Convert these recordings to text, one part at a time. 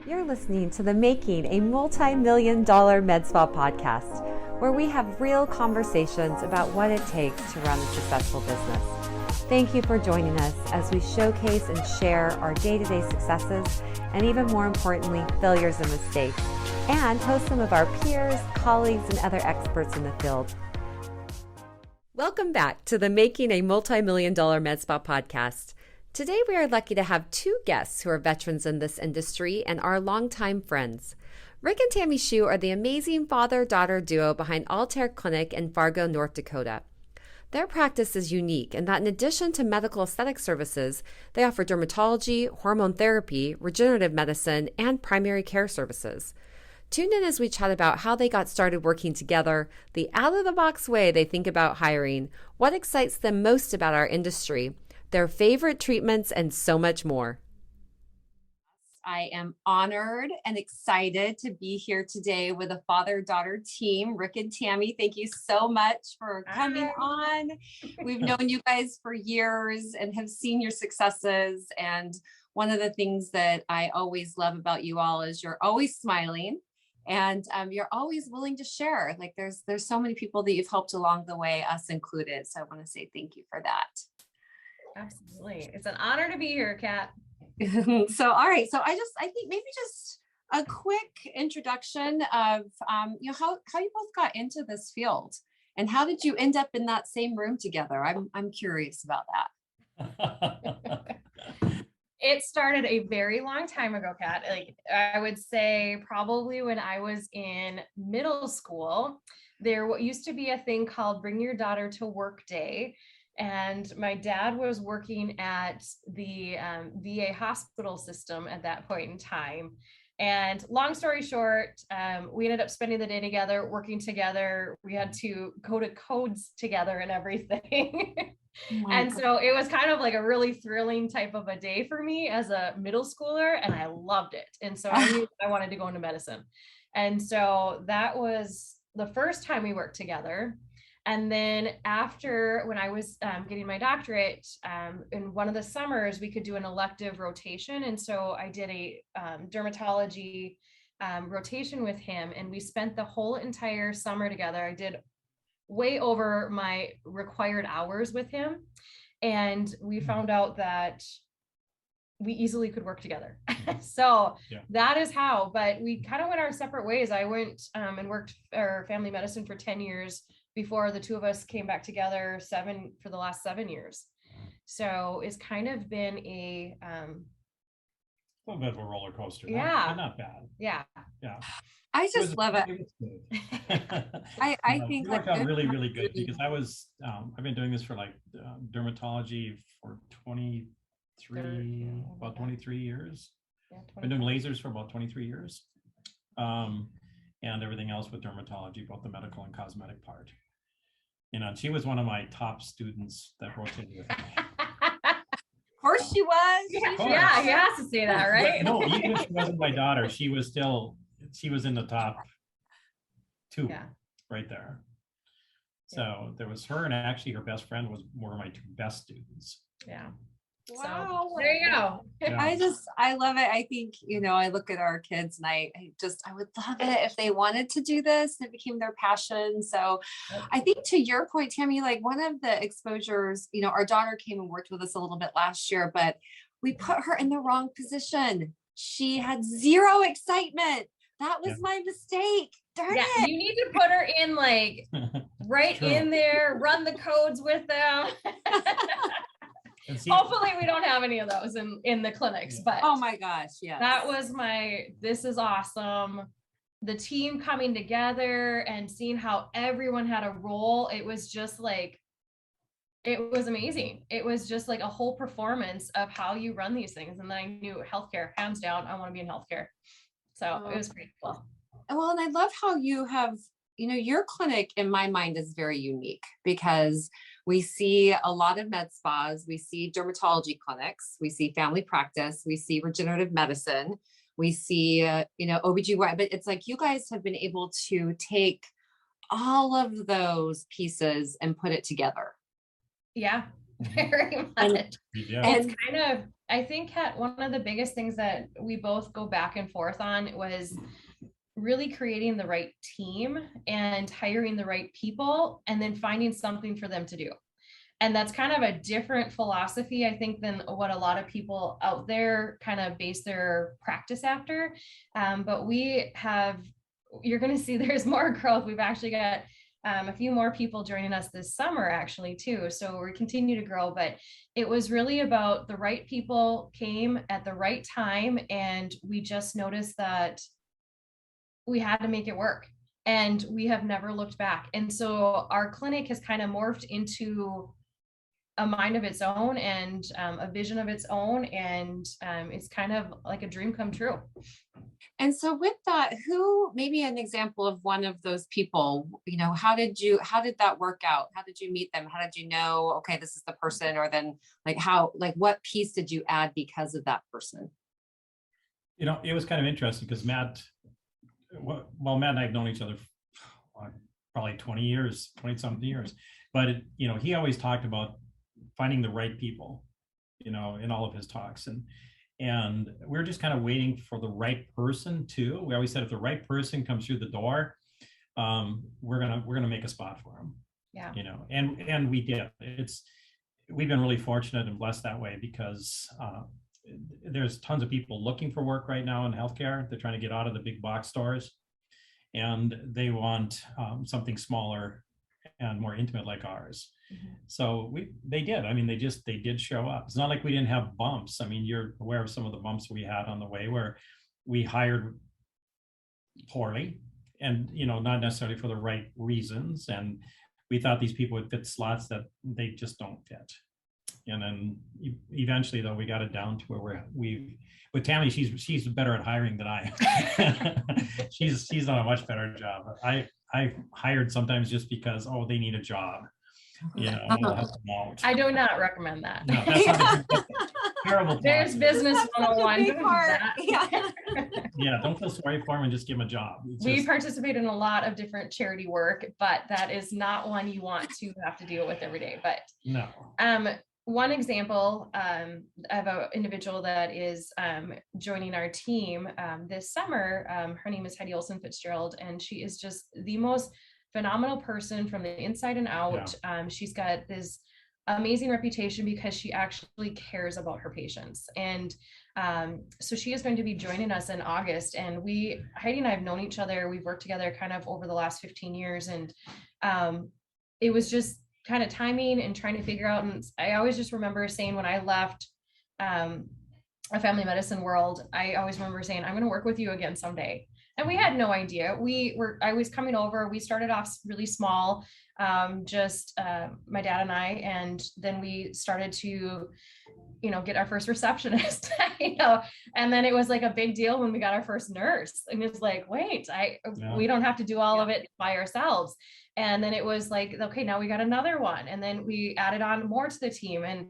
You're listening to the Making a Multi-Million-Dollar Med Spa podcast, where we have real conversations about what it takes to run a successful business. Thank you for joining us as we showcase and share our day-to-day successes and, even more importantly, failures and mistakes, and host some of our peers, colleagues, and other experts in the field. Welcome back to the Making a Multi-Million-Dollar Med Spa podcast. Today, we are lucky to have two guests who are veterans in this industry and are longtime friends. Rick and Tami Schue are the amazing father-daughter duo behind Altaire Clinic in Fargo, North Dakota. Their practice is unique in that in addition to medical aesthetic services, they offer dermatology, hormone therapy, regenerative medicine, and primary care services. Tune in as we chat about how they got started working together, the out-of-the-box way they think about hiring, what excites them most about our industry, their favorite treatments, and so much more. I am honored and excited to be here today with a father-daughter team, Rick and Tami. Thank you so much for coming on. We've known you guys for years and have seen your successes. And one of the things that I always love about you all is you're always smiling and you're always willing to share. Like there's so many people that you've helped along the way, us included. So I want to say thank you for that. Absolutely. It's an honor to be here, Kat. So, all right. So I think maybe just a quick introduction of, how you both got into this field and how did you end up in that same room together? I'm curious about that. It started a very long time ago, Kat. Like I would say probably when I was in middle school, there used to be a thing called Bring Your Daughter to Work Day. And my dad was working at the VA hospital system at that point in time. And long story short, we ended up spending the day together, working together. We had to go to codes together and everything. And so it was kind of like a really thrilling type of a day for me as a middle schooler, and I loved it. And so I knew I wanted to go into medicine. And so that was the first time we worked together. And then after, when I was getting my doctorate, in one of the summers, we could do an elective rotation. And so I did a dermatology rotation with him, and we spent the whole entire summer together. I did way over my required hours with him. And we found out that we easily could work together. So that is how, but we kind of went our separate ways. I went and worked for family medicine for 10 years before the two of us came back together for the last 7 years. So it's kind of been a little bit of a roller coaster. Yeah. Not bad. Yeah. Yeah. I just love it. I think it worked out really, really good because I've been doing this for dermatology for 23 years. Yeah, been doing lasers for about 23 years. And everything else with dermatology, both the medical and cosmetic part. And she was one of my top students that rotated with me. Of course she was. Yeah, he has to say that, right? No, even if she wasn't my daughter, she was in the top two right there. So there was her, and actually her best friend was one of my two best students. Yeah. Wow. So, there you go. Yeah. I love it. I think, I look at our kids and I would love it if they wanted to do this and it became their passion. So I think to your point, Tami, like one of the exposures, our daughter came and worked with us a little bit last year, but we put her in the wrong position. She had zero excitement. That was my mistake. Darn it. You need to put her in right in there, run the codes with them. Hopefully we don't have any of those in the clinics, but oh my gosh, yeah, that was this is awesome. The team coming together and seeing how everyone had a role. It was just it was amazing. It was just like a whole performance of how you run these things. And then I knew healthcare, hands down, I want to be in healthcare. So it was pretty cool. Well, and I love how you have, your clinic in my mind is very unique because we see a lot of med spas, we see dermatology clinics, we see family practice, we see regenerative medicine, we see, OBGYN, but it's like you guys have been able to take all of those pieces and put it together. Yeah. Very much. Yeah. It's kind of, I think one of the biggest things that we both go back and forth on was really creating the right team and hiring the right people and then finding something for them to do. And that's kind of a different philosophy, I think, than what a lot of people out there kind of base their practice after. But you're going to see there's more growth. We've actually got a few more people joining us this summer, actually, too. So we continue to grow, but it was really about the right people came at the right time. And we just noticed that we had to make it work, and we have never looked back. And so our clinic has kind of morphed into a mind of its own and a vision of its own. And it's kind of like a dream come true. And so with that, who, maybe an example of one of those people, how did that work out? How did you meet them? How did you know, okay, this is the person? Or then what piece did you add because of that person? It was kind of interesting because Matt and I have known each other for probably 20 something years, but he always talked about finding the right people, in all of his talks. And we're just kind of waiting for the right person too. We always said if the right person comes through the door, we're gonna make a spot for him. Yeah. And we did. We've been really fortunate and blessed that way because there's tons of people looking for work right now in healthcare. They're trying to get out of the big box stores, and they want something smaller and more intimate like ours. Mm-hmm. So they did. I mean, they did show up. It's not like we didn't have bumps. I mean, you're aware of some of the bumps we had on the way where we hired poorly and, not necessarily for the right reasons. And we thought these people would fit slots that they just don't fit. And then eventually, though, we got it down to where with Tami, she's better at hiring than I am. she's done a much better job. I hired sometimes just because, they need a job. We'll help them out. I do not recommend that. No, that's not a terrible. There's business 101. Yeah, don't feel sorry for them and just give them a job. We participate in a lot of different charity work, but that is not one you want to have to deal with every day. But no. One example of an individual that is joining our team this summer, her name is Heidi Olson Fitzgerald, and she is just the most phenomenal person from the inside and out. Yeah. She's got this amazing reputation because she actually cares about her patients. And so she is going to be joining us in August. And Heidi and I have known each other. We've worked together kind of over the last 15 years. And it was just kind of timing and trying to figure out. And I always just remember saying when I left a family medicine world, I always remember saying, I'm going to work with you again someday. And we had no idea. I was coming over. We started off really small, just my dad and I, and then we started to, get our first receptionist, and then it was like a big deal when we got our first nurse. And it's like, wait, we don't have to do all of it by ourselves. And then it was like, okay, now we got another one. And then we added on more to the team. And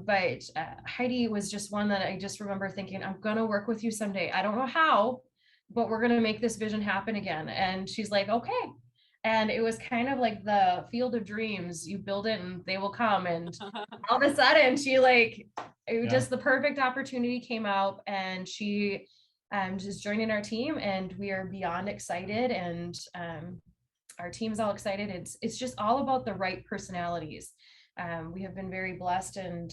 but Heidi was just one that I just remember thinking, I'm going to work with you someday. I don't know how, but we're going to make this vision happen again. And she's like, okay. And it was kind of like the field of dreams. You build it and they will come. And all of a sudden just the perfect opportunity came out, and she just joining our team, and we are beyond excited. And our team's all excited. It's just all about the right personalities. We have been very blessed and,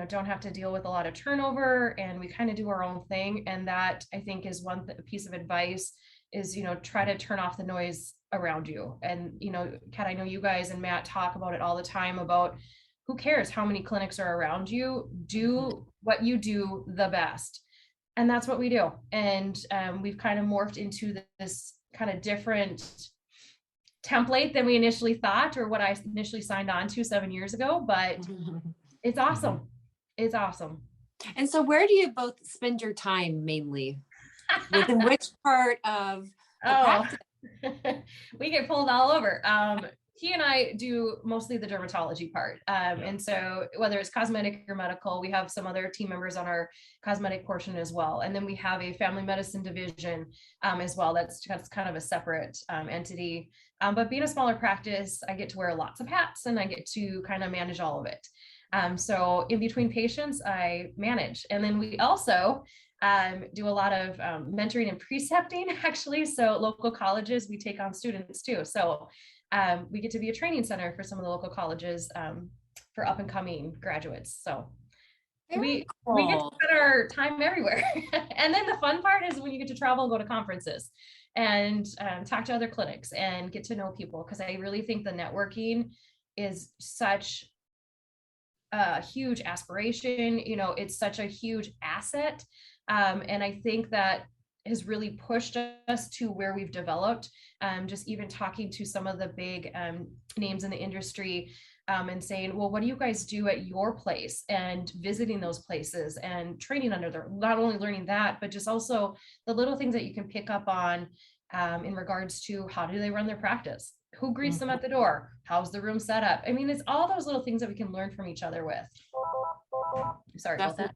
don't have to deal with a lot of turnover, and we kind of do our own thing. And that, I think, is one piece of advice is, try to turn off the noise around you. And, Kat, I know you guys and Matt talk about it all the time about who cares how many clinics are around you, do what you do the best. And that's what we do. And we've kind of morphed into this kind of different template than we initially thought, or what I initially signed on to 7 years ago, but it's awesome. It's awesome. And so where do you both spend your time mainly? Within which part of the practice? We get pulled all over. he and I do mostly the dermatology part. And so whether it's cosmetic or medical, we have some other team members on our cosmetic portion as well. And then we have a family medicine division as well. That's kind of a separate entity. But being a smaller practice, I get to wear lots of hats and I get to kind of manage all of it. So in between patients, I manage. And then we also do a lot of mentoring and precepting, actually. So local colleges, we take on students too. So we get to be a training center for some of the local colleges for up and coming graduates. So we get to spend our time everywhere. And then the fun part is when you get to travel and go to conferences and talk to other clinics and get to know people. Because I really think the networking is such a huge aspiration. You know, it's such a huge asset. And I think that has really pushed us to where we've developed. Just even talking to some of the big names in the industry and saying, well, what do you guys do at your place, and visiting those places and training under there, not only learning that, but just also the little things that you can pick up on in regards to how do they run their practice, who greets them at the door, how's the room set up. I mean, it's all those little things that we can learn from each other with. Sorry about that.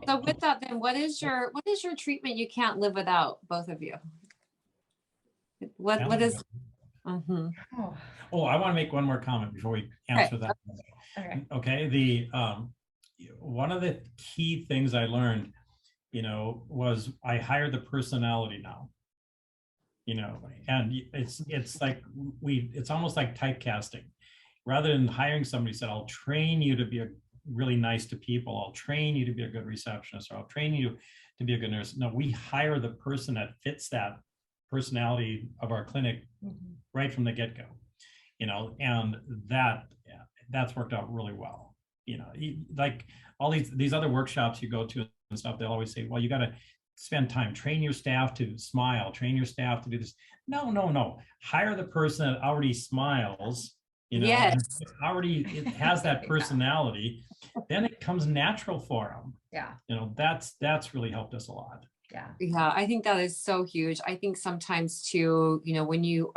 So with that, then what is your treatment you can't live without, both of you? What is? Mm-hmm. Oh, I want to make one more comment before we answer that. Okay. The one of the key things I learned, was I hire the personality now. And it's like it's almost like typecasting. Rather than hiring somebody who said, I'll train you to be really nice to people, I'll train you to be a good receptionist, or I'll train you to be a good nurse. No, we hire the person that fits that personality of our clinic right from the get-go, and that's worked out really well. Like all these other workshops you go to and stuff, they'll always say, well, you got to spend time, train your staff to smile, train your staff to do this. No. Hire the person that already smiles, yes, it has that personality, then it comes natural for them. Yeah. That's really helped us a lot. Yeah, I think that is so huge. I think sometimes too, when you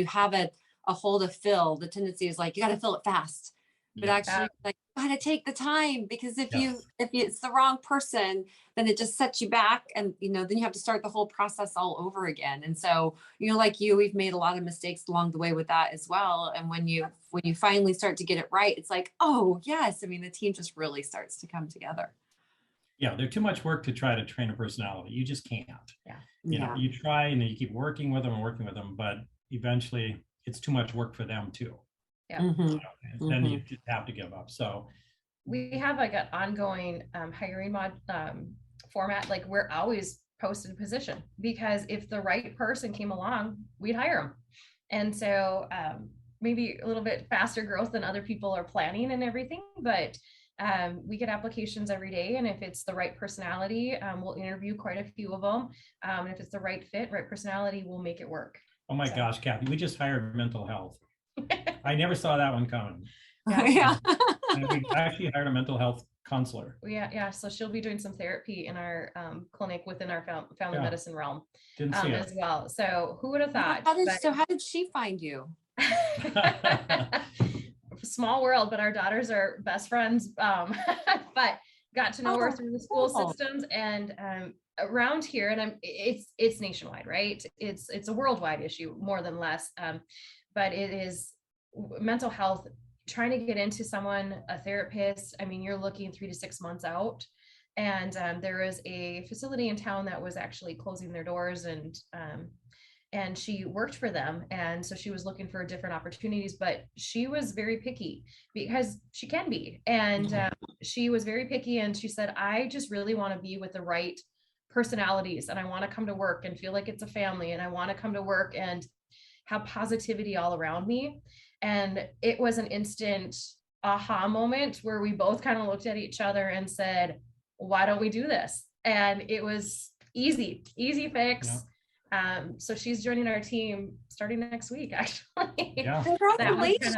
have a hole to fill, the tendency is like, you got to fill it fast. But actually, like, you got to take the time, because if it's the wrong person, then it just sets you back, and then you have to start the whole process all over again. And so, we've made a lot of mistakes along the way with that as well. And when you finally start to get it right, it's like, oh yes, I mean, the team just really starts to come together. Yeah, they're too much work to try to train a personality. You just can't. You try and you keep working with them, but eventually it's too much work for them too. Then you just have to give up. So we have like an ongoing hiring format. Like, we're always posted position, because if the right person came along, we'd hire them. And so maybe a little bit faster growth than other people are planning and everything, but we get applications every day, and if it's the right personality, we'll interview quite a few of them. If it's the right fit, right personality, we'll make it work. Oh my gosh, Kathy, we just hired mental health. I never saw that one coming. Yeah. And we actually hired a mental health counselor. Yeah. So she'll be doing some therapy in our clinic within our family medicine realm as well. So who would have thought? How did she find you? Small world, but our daughters are best friends. But got to know her through the school systems and around here. And it's nationwide, right? It's a worldwide issue more than less. But it is mental health, trying to get into a therapist. I mean, you're looking 3 to 6 months out. And there is a facility in town that was actually closing their doors, and she worked for them. And so she was looking for different opportunities, but she was very picky, because she can be. And she was very picky, and she said, I just really want to be with the right personalities, and I want to come to work and feel like it's a family, and I want to come to work and have positivity all around me. And it was an instant aha moment where we both kind of looked at each other and said, why don't we do this? And it was easy fix. Yeah. So she's joining our team starting next week, actually. Yeah. Congratulations.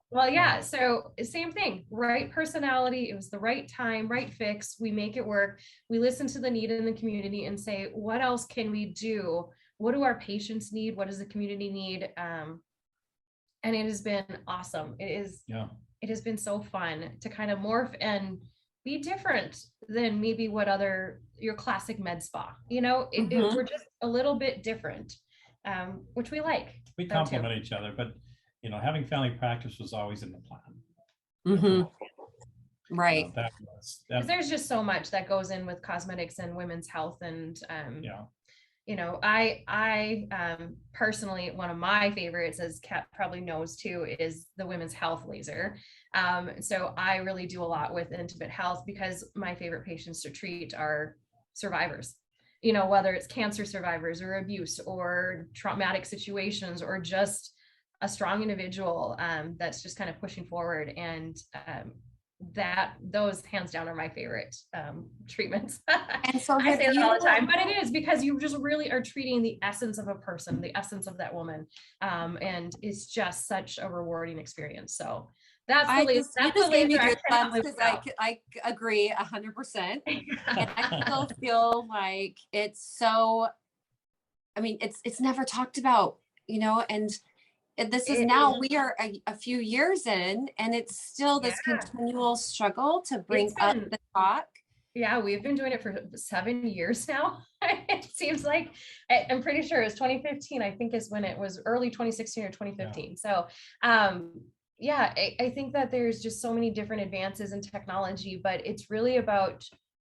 Well, yeah. So same thing, right personality. It was the right time, right fix. We make it work. We listen to the need in the community and say, what else can we do? What do our patients need? What does the community need? And it has been awesome. It has been so fun to kind of morph and be different than maybe what your classic med spa, we're just a little bit different, which we like. We complement each other, but having family practice was always in the plan. Right. Because there's just so much that goes in with cosmetics and women's health. And, I personally, one of my favorites, as Kat probably knows too, is the women's health laser. So I really do a lot with intimate health because my favorite patients to treat are survivors, whether it's cancer survivors or abuse or traumatic situations, or just a strong individual that's just kind of pushing forward. And those hands down are my favorite treatments. And so I say that all the time, but it is because you just really are treating the essence of a person, the essence of that woman. And it's just such a rewarding experience. So that's the laser. I agree 100%. And I still feel like it's so, it's never talked about, and this is now we are a few years in, and it's still this continual struggle to bring up the talk. Yeah, we've been doing it for 7 years now. It seems like, I'm pretty sure it was 2015, I think is when it was, early 2016 or 2015. So I think that there's just so many different advances in technology, but it's really about,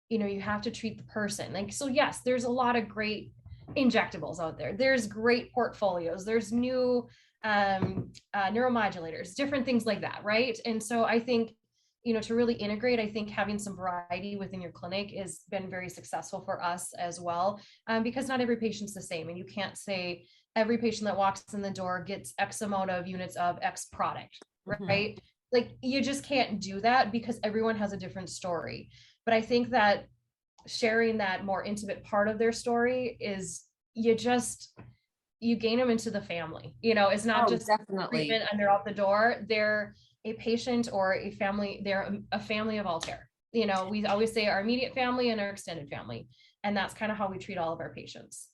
you have to treat the person. Like, so yes, there's a lot of great injectables out there. There's great portfolios. There's new neuromodulators, different things like that, right? And so I think, to really integrate, I think having some variety within your clinic has been very successful for us as well, because not every patient's the same, and you can't say every patient that walks in the door gets X amount of units of X product, right? Like, you just can't do that because everyone has a different story. But I think that sharing that more intimate part of their story is, you gain them into the family. It's not just definitely treatment and they're out the door. They're a patient or a family. They're a family of Altaire. We always say our immediate family and our extended family. And that's kind of how we treat all of our patients.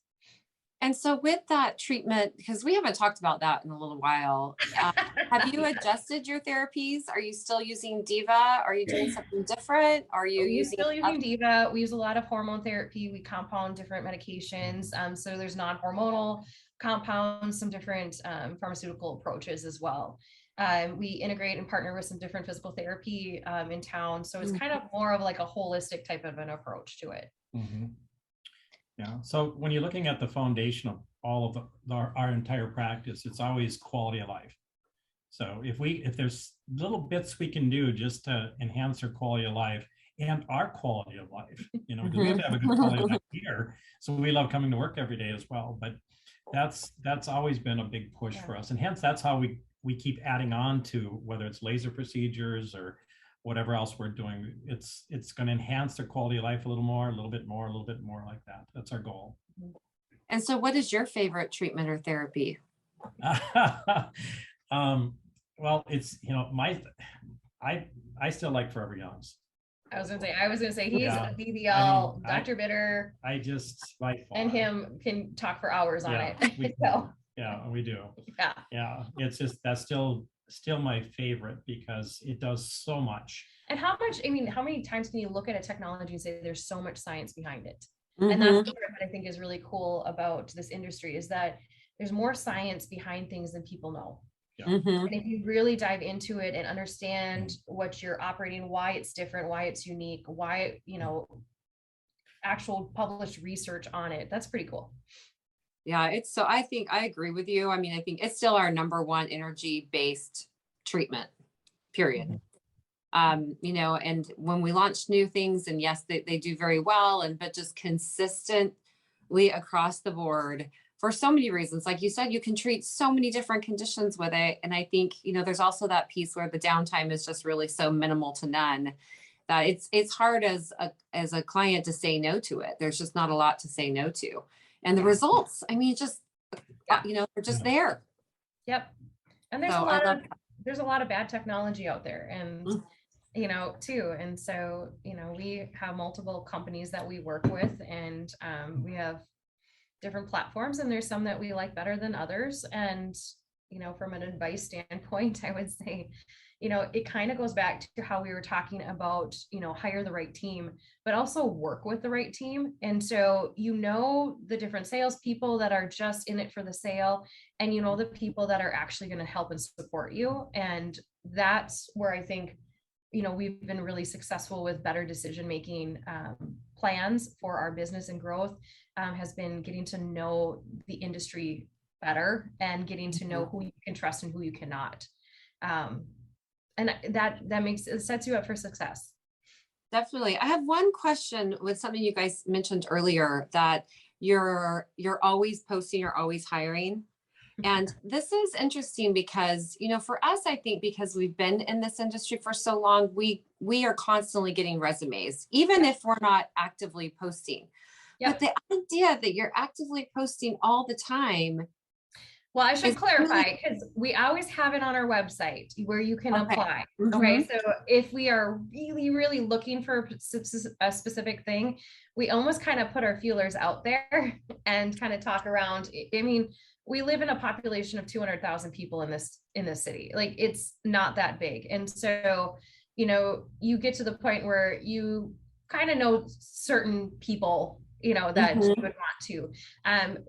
And so with that treatment, because we haven't talked about that in a little while, have you adjusted your therapies? Are you still using Diva? Are you doing something different? Are you still using Diva? We use a lot of hormone therapy. We compound different medications. So there's non-hormonal compounds, some different pharmaceutical approaches as well. We integrate and partner with some different physical therapy in town. So it's kind of more of like a holistic type of an approach to it. Yeah. So when you're looking at the foundation of all of our entire practice, it's always quality of life. So if there's little bits we can do just to enhance their quality of life and our quality of life, because we have to have a good quality of life here. So we love coming to work every day as well. But that's always been a big push for us. And hence that's how we keep adding on to, whether it's laser procedures or whatever else we're doing. It's going to enhance their quality of life a little bit more like that. That's our goal. And so what is your favorite treatment or therapy? Well, it's, I still like Forever Young's. I was gonna say he's a BBL, Dr. Bitter. I just like, and him can talk for hours on it. Yeah, we do. Yeah. It's just, that's still my favorite because it does so much. And how many times can you look at a technology and say there's so much science behind it? And that's what I think is really cool about this industry, is that there's more science behind things than people know. And if you really dive into it and understand what you're operating, why it's different, why it's unique, why, actual published research on it, that's pretty cool. Yeah, I think I agree with you. I think it's still our number one energy-based treatment, period. And when we launch new things, and yes, they do very well, but just consistently across the board for so many reasons. Like you said, you can treat so many different conditions with it. And I think, there's also that piece where the downtime is just really so minimal to none that it's hard as a client to say no to it. There's just not a lot to say no to. And the results, they're just there. Yep. And there's a lot of bad technology out there, and too. And so, we have multiple companies that we work with, and we have different platforms, and there's some that we like better than others. And from an advice standpoint, I would say, it kind of goes back to how we were talking about, hire the right team, but also work with the right team. And so, the different salespeople that are just in it for the sale, and the people that are actually going to help and support you. And that's where I think, we've been really successful with better decision-making plans for our business and growth, has been getting to know the industry better and getting to know who you can trust and who you cannot. And that sets you up for success. Definitely. I have one question with something you guys mentioned earlier, that you're always posting, you're always hiring. And this is interesting because, for us, I think because we've been in this industry for so long, we are constantly getting resumes, even if we're not actively posting. Yep. But the idea that you're actively posting all the time. Well, I should clarify, because we always have it on our website where you can apply. Okay. So if we are really, really looking for a specific thing, we almost kind of put our feelers out there and kind of talk around. I mean, we live in a population of 200,000 people in this city. Like, it's not that big. And so, you get to the point where you kind of know certain people, that you would want to.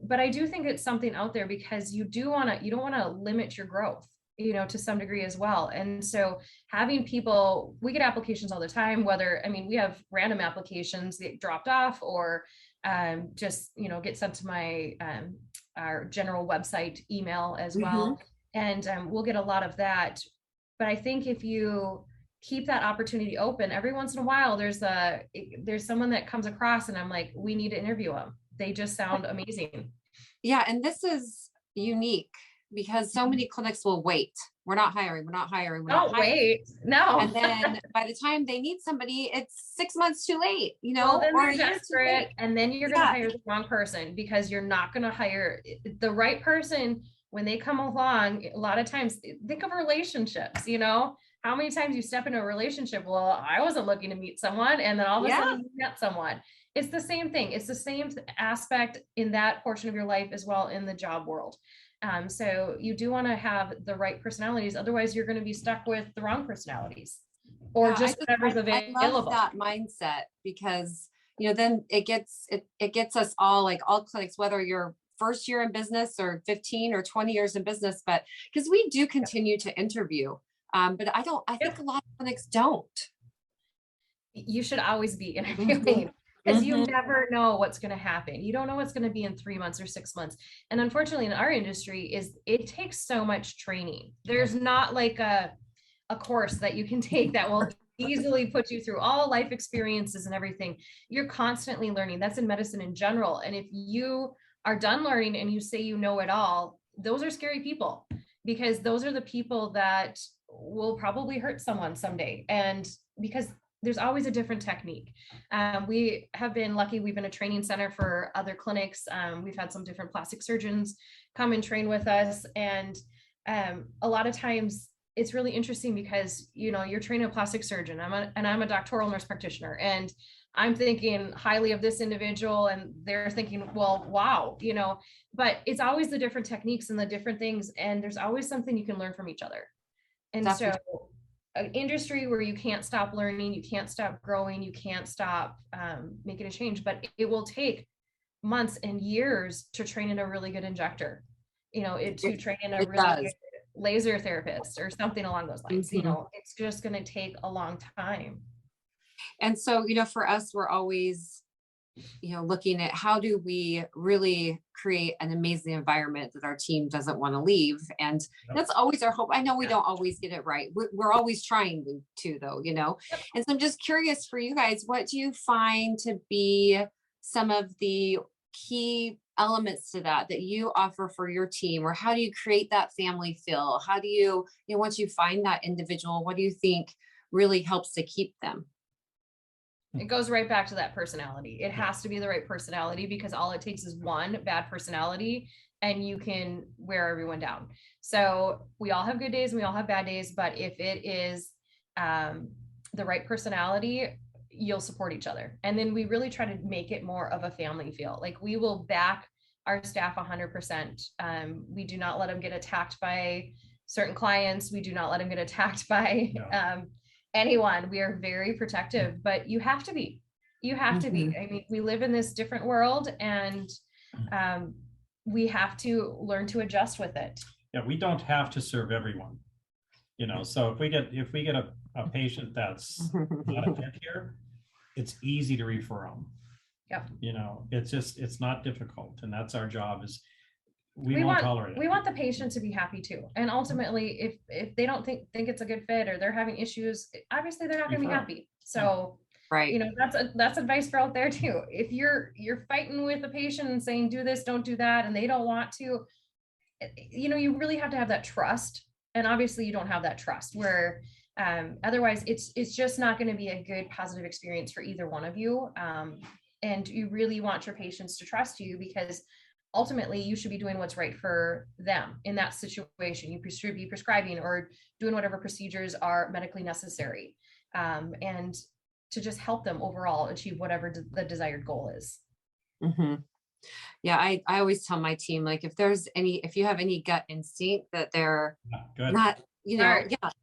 But I do think it's something out there, because you don't want to limit your growth, to some degree as well. And so having people, we get applications all the time, we have random applications that dropped off, or just, get sent to my, our general website email as well. And we'll get a lot of that. But I think if you keep that opportunity open, every once in a while, there's someone that comes across and I'm like, we need to interview them. They just sound amazing. Yeah. And this is unique because so many clinics will wait. We're not hiring. Don't wait. No. And then by the time they need somebody, it's 6 months too late, well, then or they're desperate, and then you're going to hire the wrong person, because you're not going to hire the right person when they come along. A lot of times, think of relationships, how many times you step into a relationship? Well, I wasn't looking to meet someone, and then all of a sudden you met someone. It's the same thing. It's the same aspect in that portion of your life as well in the job world. So you do want to have the right personalities. Otherwise, you're going to be stuck with the wrong personalities, or just whatever's available. I love that mindset, because, then it gets us all, like all clinics, whether you're first year in business or 15 or 20 years in business, but because we do continue to interview. But I think a lot of clinics don't. You should always be interviewing, because you never know what's going to happen. You don't know what's going to be in 3 months or 6 months. And unfortunately, in our industry, it takes so much training. There's not like a course that you can take that will easily put you through all life experiences and everything. You're constantly learning. That's in medicine in general. And if you are done learning and you say you know it all, those are scary people, because those are the people that will probably hurt someone someday. And because there's always a different technique. We have been lucky. We've been a training center for other clinics. We've had some different plastic surgeons come and train with us. And a lot of times it's really interesting, because, you're training a plastic surgeon. I'm a doctoral nurse practitioner, and I'm thinking highly of this individual, and they're thinking, well, wow, but it's always the different techniques and the different things. And there's always something you can learn from each other. And Definitely. So an industry where you can't stop learning, you can't stop growing, you can't stop making a change, but it will take months and years to train in a really good injector, to train in a really good laser therapist or something along those lines. It's just going to take a long time. And so, for us, we're always, looking at how do we really create an amazing environment that our team doesn't want to leave. And that's always our hope. I know we don't always get it right. We're always trying to though, And so I'm just curious for you guys, what do you find to be some of the key elements to that you offer for your team? Or how do you create that family feel? How do you, once you find that individual, what do you think really helps to keep them? It goes right back to that personality. It has to be the right personality, because all it takes is one bad personality and you can wear everyone down. So we all have good days and we all have bad days, but if it is the right personality, you'll support each other. And then we really try to make it more of a family feel. Like, we will back our staff 100%. We do not let them get attacked by certain clients. We do not let them get attacked by anyone. We are very protective, but you have to be. You have to be. I mean, we live in this different world, and we have to learn to adjust with it. Yeah, we don't have to serve everyone. So if we get a patient that's not a fit here, it's easy to refer them. Yep. It's not difficult, and that's our job. Is we won't tolerate it. We want the patient to be happy too, and ultimately, if they don't think it's a good fit, or they're having issues, obviously they're not going to be happy. So, right, that's advice for out there too. If you're fighting with a patient and saying do this, don't do that, and they don't want to, you really have to have that trust. And obviously, you don't have that trust. Where otherwise, it's just not going to be a good positive experience for either one of you. And you really want your patients to trust you, because ultimately you should be doing what's right for them in that situation. You should be prescribing or doing whatever procedures are medically necessary, and to just help them overall achieve whatever the desired goal is. Yeah, I always tell my team, like, if you have any gut instinct that they're not,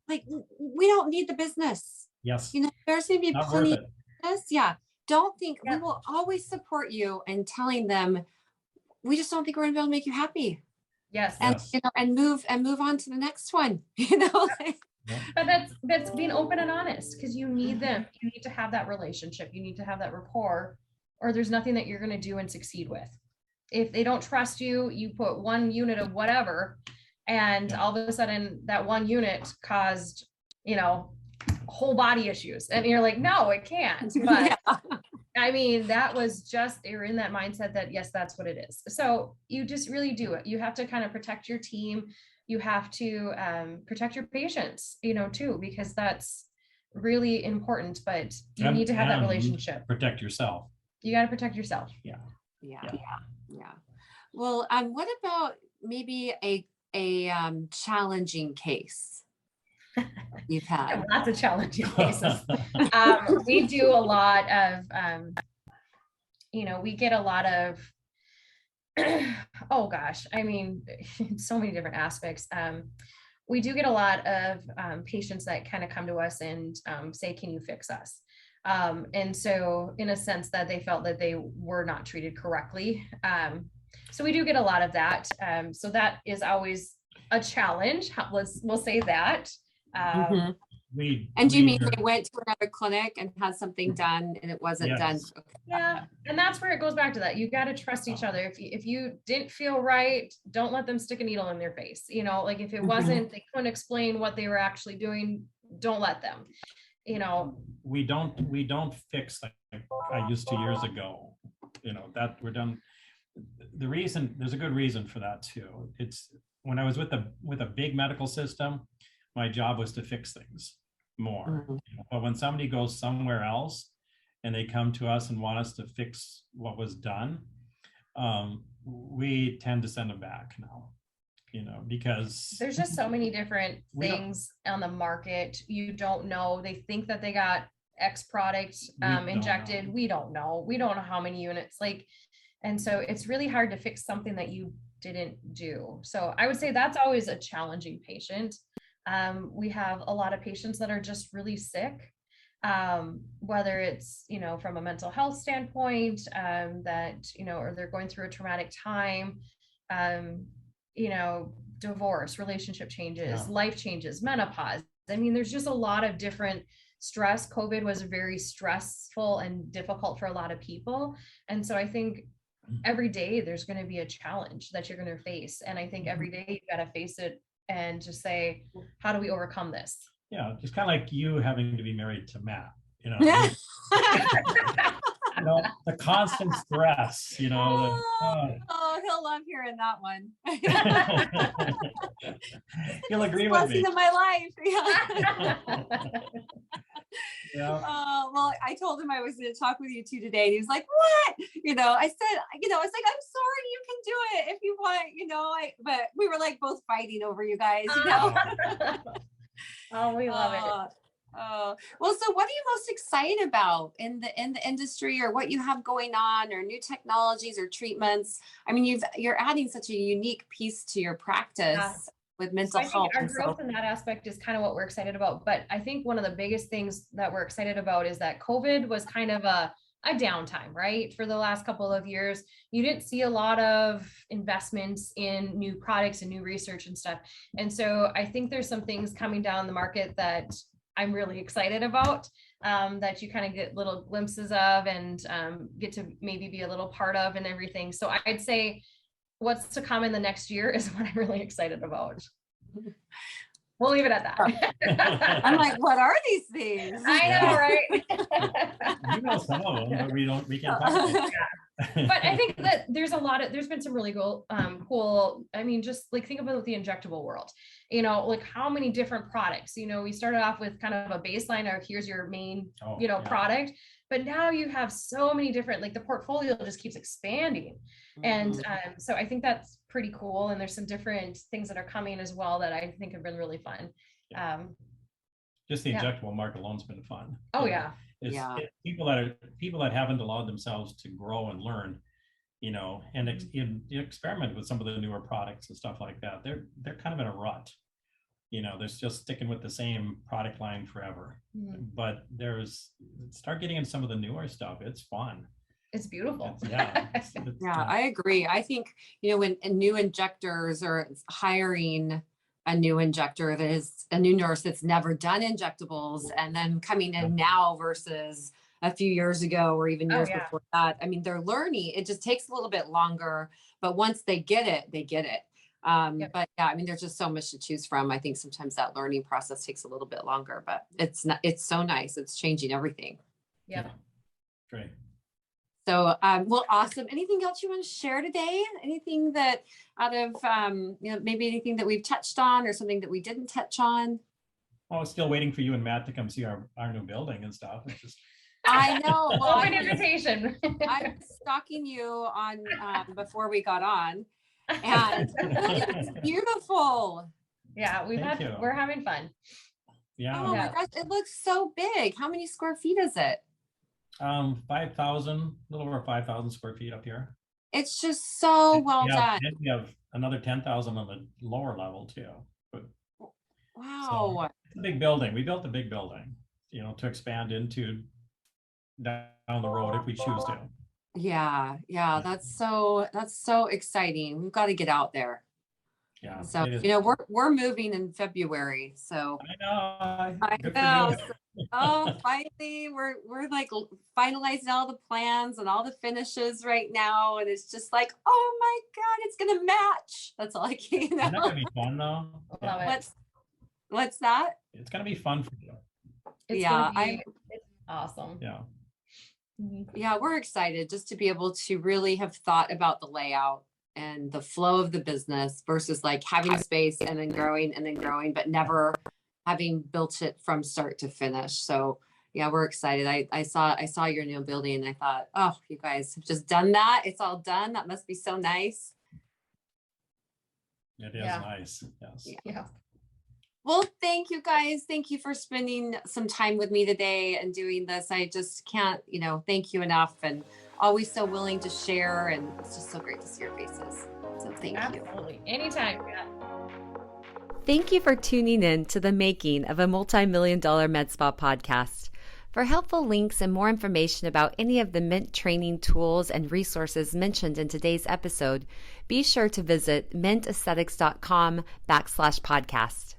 like, we don't need the business. Yes. There's going to be plenty of business. Yeah. Don't think we will always support you in telling them, we just don't think we're going to be able to make you happy. Yes. And, and move on to the next one, But that's being open and honest, because you need them. You need to have that relationship. You need to have that rapport, or there's nothing that you're going to do and succeed with. If they don't trust you, you put one unit of whatever, and all of a sudden that one unit caused, whole body issues. And you're like, no, it can't. But I mean, that was just, you're in that mindset that, yes, that's what it is. So you just really do it. You have to kind of protect your team. You have to protect your patients, too, because that's really important, but you need to have that relationship. Protect yourself. You got to protect yourself. Yeah. Well, what about maybe a challenging case you've had? Lots of challenging cases. We do a lot of, we get a lot of, oh gosh, I mean, so many different aspects. We do get a lot of patients that kind of come to us and say, can you fix us? And so in a sense that they felt that they were not treated correctly. So we do get a lot of that. So that is always a challenge. We'll say that. Do you mean they went to another clinic and had something done and it wasn't done? Okay. Yeah. And that's where it goes back to that. You got to trust each other. If you didn't feel right, don't let them stick a needle in their face. Like if it wasn't, they couldn't explain what they were actually doing, don't let them. We don't fix like I used to years ago, that we're done. There's a good reason for that too. It's when I was with a big medical system, my job was to fix things more. But when somebody goes somewhere else and they come to us and want us to fix what was done, we tend to send them back now. Because there's just so many different things on the market. You don't know. They think that they got X product injected. We don't know. We don't know how many units. And so it's really hard to fix something that you didn't do. So I would say that's always a challenging patient. We have a lot of patients that are just really sick, whether it's, from a mental health standpoint, that, or they're going through a traumatic time, divorce, relationship changes, life changes, menopause. I mean, there's just a lot of different stress. COVID was very stressful and difficult for a lot of people. And so I think every day there's going to be a challenge that you're going to face. And I think every day you got to face it and just say, how do we overcome this? Yeah. It's kind of like you having to be married to Matt, the constant stress, Oh, he'll love hearing that one. You'll agree with me. Blessing of my life. Well, I told him I was going to talk with you two today, and he was like, "What?" I said, I was like, "I'm sorry, you can do it if you want." But we were like both fighting over you guys. Oh, we love it. Oh, well, so what are you most excited about in the industry, or what you have going on, or new technologies or treatments? I mean, you're adding such a unique piece to your practice with So mental I think health. our And so, growth in that aspect is kind of what we're excited about. But I think one of the biggest things that we're excited about is that COVID was kind of a downtime, right? For the last couple of years, you didn't see a lot of investments in new products and new research and stuff. And so I think there's some things coming down the market that I'm really excited about, that you kind of get little glimpses of and get to maybe be a little part of and everything. So I'd say what's to come in the next year is what I'm really excited about. We'll leave it at that. I'm like, what are these things? I know, right? You know some of them, but we can't talk about them. But I think that there's been some really cool, I mean, just like think about the injectable world, like how many different products, we started off with kind of a baseline of here's your main, product, but now you have so many different, like the portfolio just keeps expanding. And so I think that's pretty cool. And there's some different things that are coming as well that I think have been really fun. Just the injectable market alone's been fun. Oh yeah. It's people that haven't allowed themselves to grow and learn, and experiment with some of the newer products and stuff like that. They're kind of in a rut. They're just sticking with the same product line forever. But start getting in some of the newer stuff. It's fun. It's beautiful. I agree. I think, when new injectors are hiring a new injector that is a new nurse that's never done injectables and then coming in now versus a few years ago or even years before that. I mean, they're learning. It just takes a little bit longer, but once they get it, they get it. But yeah, I mean, there's just so much to choose from. I think sometimes that learning process takes a little bit longer, but it's so nice. It's changing everything. Yeah. Great. So, well, awesome. Anything else you want to share today? Anything that out of, maybe anything that we've touched on or something that we didn't touch on? Oh, I was still waiting for you and Matt to come see our new building and stuff. It's just... I know. Well, open invitation. I was stalking you on before we got on, and it's beautiful. Yeah, we're having fun. Yeah. Oh my gosh, it looks so big. How many square feet is it? 5,000, a little over 5,000 square feet up here. It's just so well done. And we have another 10,000 on the lower level too. Wow. So it's a big building. We built a big building, to expand into down the road if we choose to. Yeah. That's so exciting. We've got to get out there. Yeah. So, we're moving in February. So I know. I know. Oh, finally, we're like finalizing all the plans and all the finishes right now, and it's just like, oh my God, it's gonna match. That's all I can. Isn't that gonna be fun though? Love it. What's that? It's gonna be fun for you. It's awesome. Yeah. Yeah, we're excited just to be able to really have thought about the layout and the flow of the business versus like having space and then growing, but never having built it from start to finish. So yeah, we're excited. I saw your new building and I thought, oh, you guys have just done that. It's all done. That must be so nice. It is nice. Yes. Yeah. Well, thank you guys. Thank you for spending some time with me today and doing this. I just can't, thank you enough, and always so willing to share. And it's just so great to see your faces. So thank you. Absolutely. Anytime. Yeah. Thank you for tuning in to the making of a multi-million-dollar med spa podcast. For helpful links and more information about any of the Mint training tools and resources mentioned in today's episode, be sure to visit mintaesthetics.com/podcast.